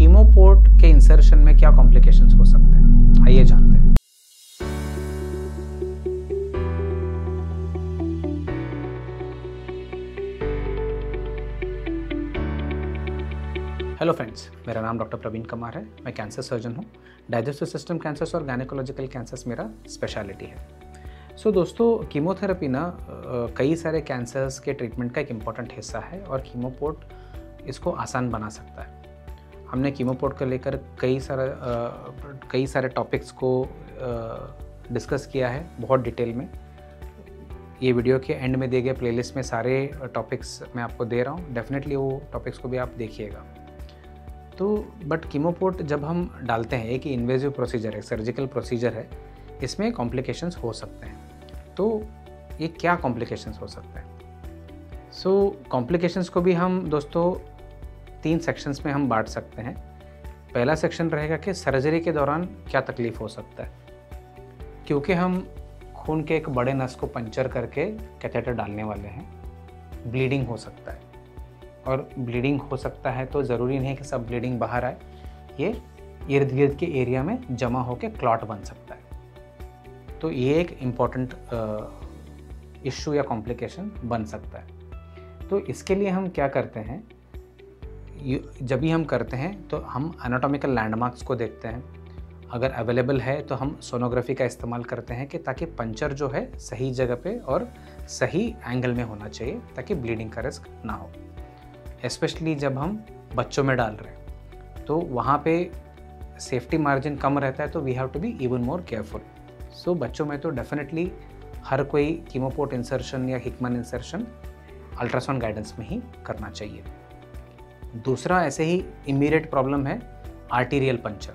कीमोपोर्ट के इंसर्शन में क्या कॉम्प्लिकेशंस हो सकते हैं, आइए जानते हैं। हेलो फ्रेंड्स, मेरा नाम डॉक्टर प्रवीण कुमार है। मैं कैंसर सर्जन हूँ। डाइजेस्टिव सिस्टम कैंसर्स और गायनेकोलॉजिकल कैंसर्स मेरा स्पेशलिटी है। सो दोस्तों, कीमोथेरेपी ना कई सारे कैंसर्स के ट्रीटमेंट का एक इम्पॉर्टेंट हिस्सा है और कीमोपोर्ट इसको आसान बना सकता है। हमने कीमोपोर्ट को लेकर कई सारे टॉपिक्स को डिस्कस किया है बहुत डिटेल में। ये वीडियो के एंड में दिए गए प्लेलिस्ट में सारे टॉपिक्स मैं आपको दे रहा हूँ। डेफिनेटली वो टॉपिक्स को भी आप देखिएगा। तो बट कीमोपोर्ट जब हम डालते हैं, एक इन्वेजिव प्रोसीजर है, सर्जिकल प्रोसीजर है, इसमें कॉम्प्लिकेशंस हो सकते हैं। तो ये क्या कॉम्प्लिकेशंस हो सकते हैं? सो कॉम्प्लिकेशंस को भी हम दोस्तों 3 सेक्शंस में हम बांट सकते हैं। पहला सेक्शन रहेगा कि सर्जरी के दौरान क्या तकलीफ हो सकता है, क्योंकि हम खून के एक बड़े नस को पंचर करके कैथेटर डालने वाले हैं। ब्लीडिंग हो सकता है, और ब्लीडिंग हो सकता है तो ज़रूरी नहीं कि सब ब्लीडिंग बाहर आए, ये इर्द गिर्द के एरिया में जमा होकर क्लॉट बन सकता है। तो ये एक इम्पॉर्टेंट इश्यू या कॉम्प्लिकेशन बन सकता है। तो इसके लिए हम क्या करते हैं, जब भी हम करते हैं तो हम एनाटॉमिकल लैंडमार्क्स को देखते हैं। अगर अवेलेबल है तो हम सोनोग्राफी का इस्तेमाल करते हैं कि ताकि पंचर जो है सही जगह पे और सही एंगल में होना चाहिए, ताकि ब्लीडिंग का रिस्क ना हो। स्पेशली जब हम बच्चों में डाल रहे हैं तो वहाँ पे सेफ्टी मार्जिन कम रहता है, तो we have to be even more careful. So बच्चों में तो डेफिनेटली हर कोई कीमोपोर्ट इंसर्शन या हिकमन इंसर्शन अल्ट्रासाउंड गाइडेंस में ही करना चाहिए। दूसरा ऐसे ही इमीडिएट प्रॉब्लम है आर्टीरियल पंचर।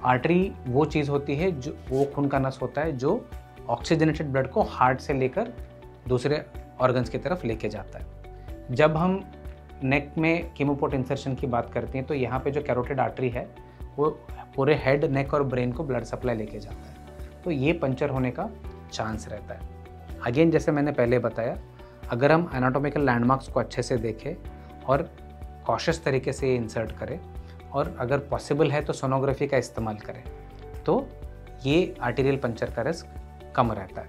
आर्टरी वो चीज़ होती है, जो वो खून का नस होता है जो ऑक्सीजनेटेड ब्लड को हार्ट से लेकर दूसरे ऑर्गन्स की तरफ लेके जाता है। जब हम नेक में कीमोपोर्ट इंसर्शन की बात करते हैं तो यहाँ पे जो कैरोटिड आर्टरी है वो पूरे हेड, नेक और ब्रेन को ब्लड सप्लाई लेके जाता है। तो ये पंचर होने का चांस रहता है। अगेन, जैसे मैंने पहले बताया, अगर हम एनाटॉमिकल लैंडमार्क्स को अच्छे से देखें और कॉशियस तरीके से इंसर्ट करें, और अगर पॉसिबल है तो सोनोग्राफी का इस्तेमाल करें, तो ये आर्टीरियल पंचर का रिस्क कम रहता है।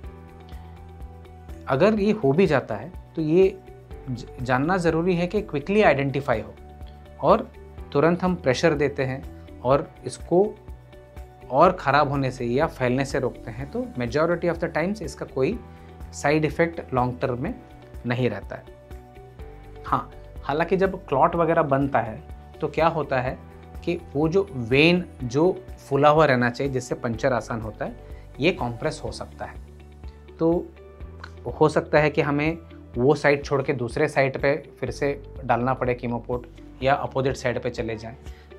अगर ये हो भी जाता है तो ये जानना ज़रूरी है कि क्विकली आइडेंटिफाई हो और तुरंत हम प्रेशर देते हैं और इसको और ख़राब होने से या फैलने से रोकते हैं, तो मेजॉरिटी ऑफ द टाइम्स इसका कोई साइड इफ़ेक्ट लॉन्ग टर्म में नहीं रहता है। हाँ, हालांकि जब क्लॉट वगैरह बनता है तो क्या होता है कि वो जो वेन जो फूला हुआ रहना चाहिए जिससे पंचर आसान होता है, ये कॉम्प्रेस हो सकता है। तो हो सकता है कि हमें वो साइड छोड़ के दूसरे साइड पे फिर से डालना पड़े कीमोपोर्ट, या अपोजिट साइड पे चले जाएं।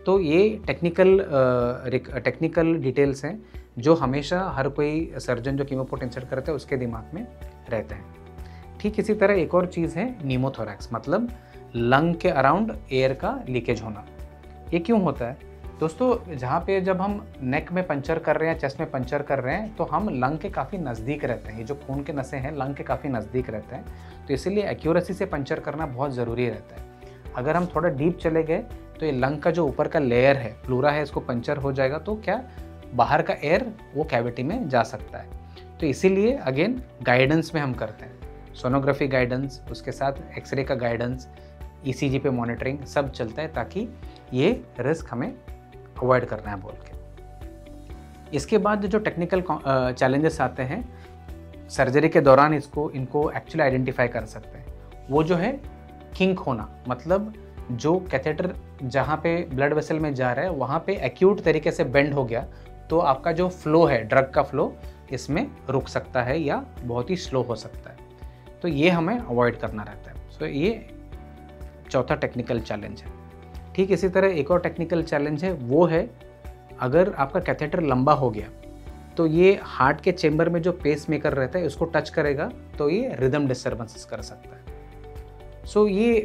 तो ये टेक्निकल डिटेल्स हैं जो हमेशा हर कोई सर्जन जो कीमोपोर्ट इंसर्ट करते हैं उसके दिमाग में रहते हैं। ठीक इसी तरह एक और चीज़ है नीमोथोरैक्स, मतलब लंग के अराउंड एयर का लीकेज होना। ये क्यों होता है दोस्तों? जहाँ पे जब हम नेक में पंचर कर रहे हैं, चेस्ट में पंचर कर रहे हैं, तो हम लंग के काफ़ी नज़दीक रहते हैं। ये जो खून के नसें हैं लंग के काफ़ी नज़दीक रहते हैं, तो इसीलिए एक्यूरेसी से पंचर करना बहुत ज़रूरी रहता है। अगर हम थोड़ा डीप चले गए तो ये लंग का जो ऊपर का लेयर है, प्लूरा है, इसको पंचर हो जाएगा, तो क्या बाहर का एयर वो कैविटी में जा सकता है। तो इसीलिए अगेन गाइडेंस में हम करते हैं, सोनोग्राफी गाइडेंस, उसके साथ एक्सरे का गाइडेंस, ईसीजी पे मॉनिटरिंग सब चलता है, ताकि ये रिस्क हमें अवॉइड करना है बोल के। इसके बाद जो टेक्निकल चैलेंजेस आते हैं सर्जरी के दौरान, इनको एक्चुअली आइडेंटिफाई कर सकते हैं। वो जो है किंक होना, मतलब जो कैथेटर जहाँ पे ब्लड वेसल में जा रहा है वहाँ पे एक्यूट तरीके से बेंड हो गया, तो आपका जो फ्लो है, ड्रग का फ्लो, इसमें रुक सकता है या बहुत ही स्लो हो सकता है। तो ये हमें अवॉइड करना रहता है। सो ये चौथा टेक्निकल चैलेंज है। ठीक इसी तरह एक और टेक्निकल चैलेंज है, वो है अगर आपका कैथेटर लंबा हो गया तो ये हार्ट के चेंबर में जो पेस मेकर रहता है उसको टच करेगा, तो ये रिदम डिस्टर्बेंसेस कर सकता है। सो ये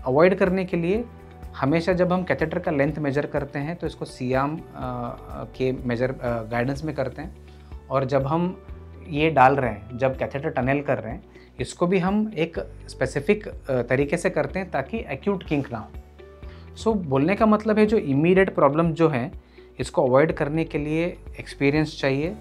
अवॉइड करने के लिए हमेशा जब हम कैथेटर का लेंथ मेजर करते हैं तो इसको सियाम के मेजर गाइडेंस में करते हैं, और जब हम ये डाल रहे हैं, जब कैथेटर टनल कर रहे हैं, इसको भी हम एक स्पेसिफिक तरीके से करते हैं ताकि एक्यूट किंक ना हो। सो बोलने का मतलब है जो इमीडिएट प्रॉब्लम जो है इसको अवॉइड करने के लिए एक्सपीरियंस चाहिए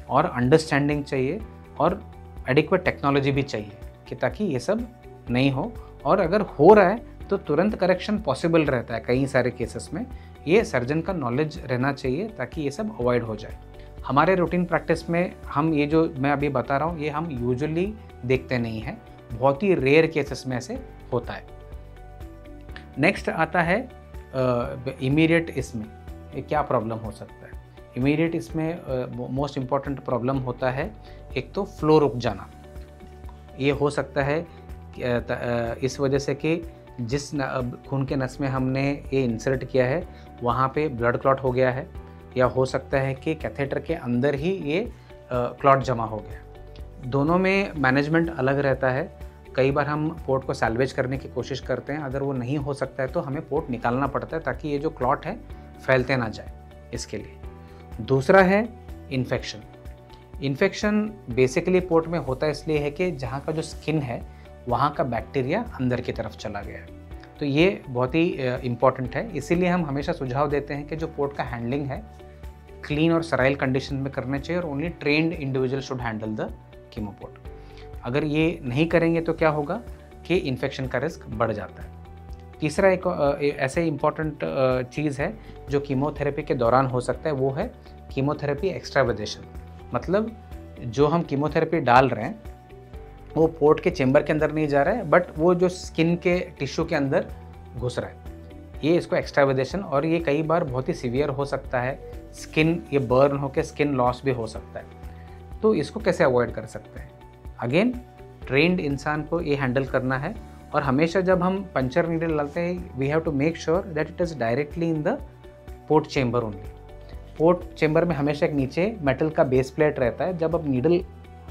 और अंडरस्टैंडिंग चाहिए और एडिक्वेट टेक्नोलॉजी भी चाहिए कि ताकि ये सब नहीं हो, और अगर हो रहा है तो तुरंत करेक्शन पॉसिबल रहता है कई सारे केसेस में। ये सर्जन का नॉलेज रहना चाहिए ताकि ये सब अवॉइड हो जाए। हमारे रूटीन प्रैक्टिस में हम ये जो मैं अभी बता रहा हूँ ये हम यूजुअली देखते नहीं हैं, बहुत ही रेयर केसेस में ऐसे होता है। नेक्स्ट आता है इमीडिएट, इसमें क्या प्रॉब्लम हो सकता है। इमीडिएट इसमें मोस्ट इम्पॉर्टेंट प्रॉब्लम होता है एक तो फ्लो रुक जाना। ये हो सकता है इस वजह से कि जिस खून के नस में हमने ये इंसर्ट किया है वहाँ पे ब्लड क्लॉट हो गया है, या हो सकता है कि कैथेटर के अंदर ही ये क्लॉट जमा हो गया। दोनों में मैनेजमेंट अलग रहता है। कई बार हम पोर्ट को सैल्वेज करने की कोशिश करते हैं, अगर वो नहीं हो सकता है तो हमें पोर्ट निकालना पड़ता है ताकि ये जो क्लॉट है फैलते ना जाए, इसके लिए। दूसरा है इन्फेक्शन। इन्फेक्शन बेसिकली पोर्ट में होता इसलिए है कि जहाँ का जो स्किन है वहाँ का बैक्टीरिया अंदर की तरफ चला गया है। तो ये बहुत ही इम्पॉर्टेंट है, इसीलिए हम हमेशा सुझाव देते हैं कि जो पोर्ट का हैंडलिंग है क्लीन और सराइल कंडीशन में करना चाहिए और only trained individual should handle the chemoport. अगर ये नहीं करेंगे तो क्या होगा कि इन्फेक्शन का रिस्क बढ़ जाता है। तीसरा एक ऐसे इम्पॉर्टेंट चीज़ है जो कीमोथेरेपी के दौरान हो सकता है, वो है कीमोथेरेपी एक्स्ट्रावेजेशन। मतलब जो हम कीमोथेरेपी डाल रहे हैं वो पोर्ट के चेंबर के अंदर नहीं जा रहा है, बट वो जो स्किन के टिश्यू के अंदर घुस रहा है, ये इसको एक्स्ट्रावेजेशन, और ये कई बार बहुत ही सीवियर हो सकता है। स्किन ये बर्न होकर स्किन लॉस भी हो सकता है। तो इसको कैसे अवॉइड कर सकते हैं? अगेन ट्रेंड इंसान को ये हैंडल करना है, और हमेशा जब हम पंचर नीडल डालते हैं we have to make sure that it is directly in the port chamber only. Port chamber में हमेशा एक नीचे मेटल का बेस प्लेट रहता है। जब आप नीडल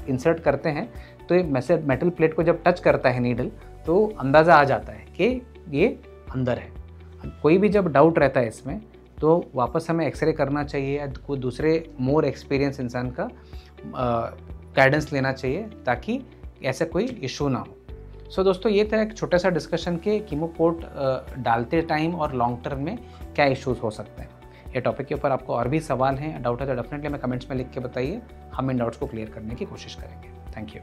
इंसर्ट करते हैं तो ये मेटल प्लेट को जब टच करता है नीडल तो अंदाज़ा आ जाता है कि ये अंदर है। कोई भी जब डाउट रहता है इसमें तो वापस हमें एक्सरे करना चाहिए या कोई दूसरे मोर एक्सपीरियंस इंसान का गाइडेंस लेना चाहिए ताकि ऐसा कोई इशू ना हो। सो दोस्तों ये था एक छोटा सा डिस्कशन के कीमोपोर्ट डालते टाइम और लॉन्ग टर्म में क्या इश्यूज़ हो सकते हैं। ये टॉपिक के ऊपर आपको और भी सवाल हैं, डाउट है तो डेफिनेटली हमें कमेंट्स में लिख के बताइए, हम इन डाउट्स को क्लियर करने की कोशिश करेंगे। Thank you.